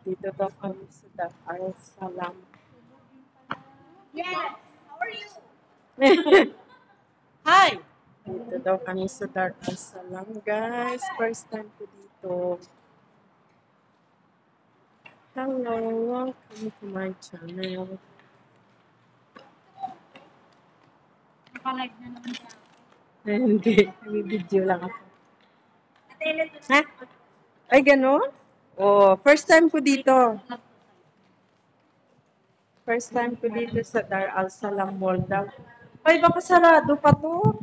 dito daw kami sa Dar al Salam. Yes! How are you? Hi! Dito daw kami sa Dar al Salam, guys. First time ko dito. Hello! Welcome to my channel. Nakalive na naman siya. Hindi. Nag-video lang ako. Ha? Ay, gano'n? Oh, first time ko dito. First time ko dito sa Dar al Salam Mall daw. Ay, baka sarado pa to.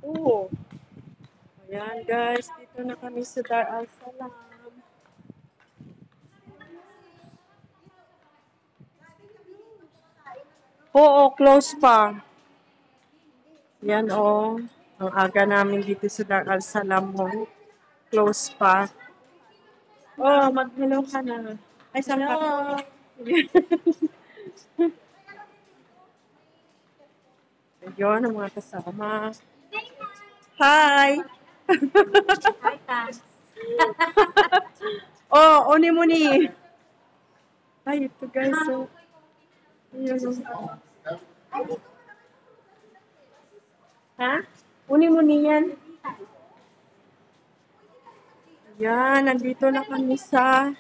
Oo. Ayan, guys. Dito na kami sa Dar al Salam. Oo, close pa. Yan, oh. Ang aga namin dito sa Dar al Salam Mall. Close pa. Oh, mag-hello ka na. Ay, saan ka? Ayun, ang mga kasama. Hi! Hi, Tans. Oh, oni-muni. Ay, ito guys. So, ayun. Ha? Uni-muni yan. Yan, nandito na kami sa...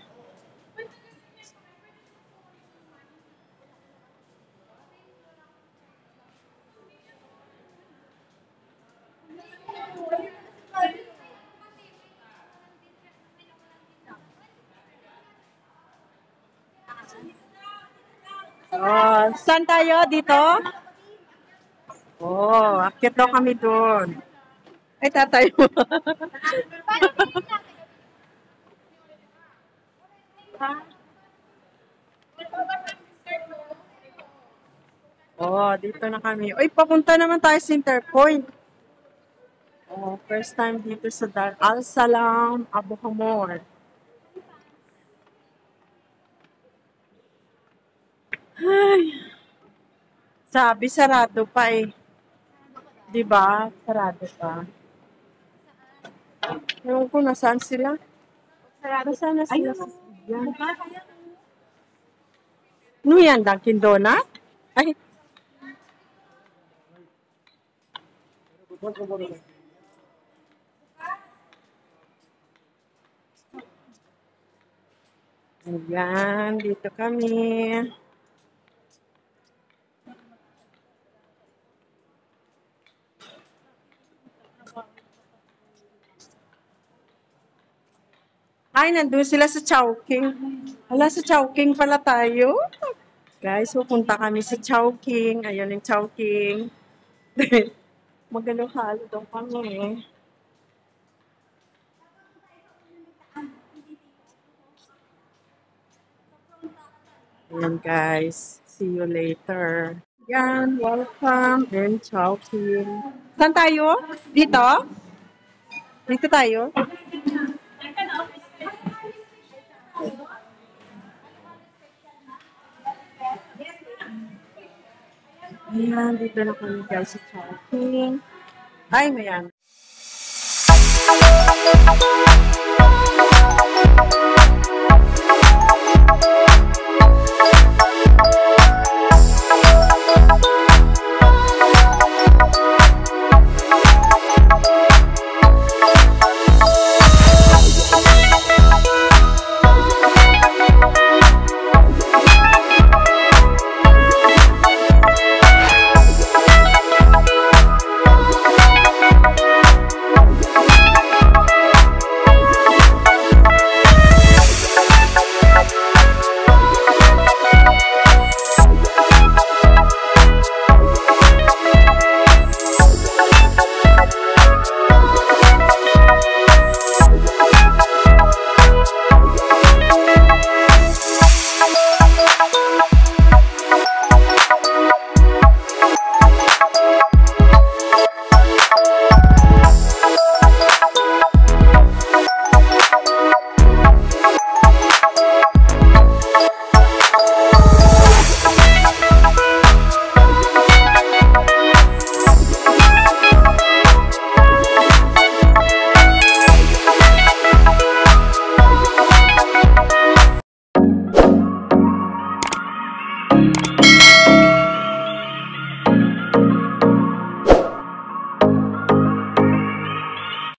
Oh, saan tayo? Dito? Oh, akit daw kami doon. Ay, tatay mo. Oh, dito na kami. Uy, papunta naman tayo sa Center Point. Oh, first time dito sa Dar al Salam, Abu Hamor. Ay, sabi sarado pa eh. 'Di ba? Sarado pa. Ewan ko nasaan sila. Nasaan na sila? Yan. Ano yan? Dunkin Donut? Ay. Ayan, dito kami. Ay, nandun sila sa Chowking. Hala, sa Chowking pala tayo. Guys, pupunta kami sa Chowking. Ayun yung Chowking. Magalo-halo daw kami. Ayan guys. See you later. Yan, welcome in Chowking. Saan tayo? Dito? Dito tayo? Ayan, dito na kami guys sa Chowking. Ay, mayan.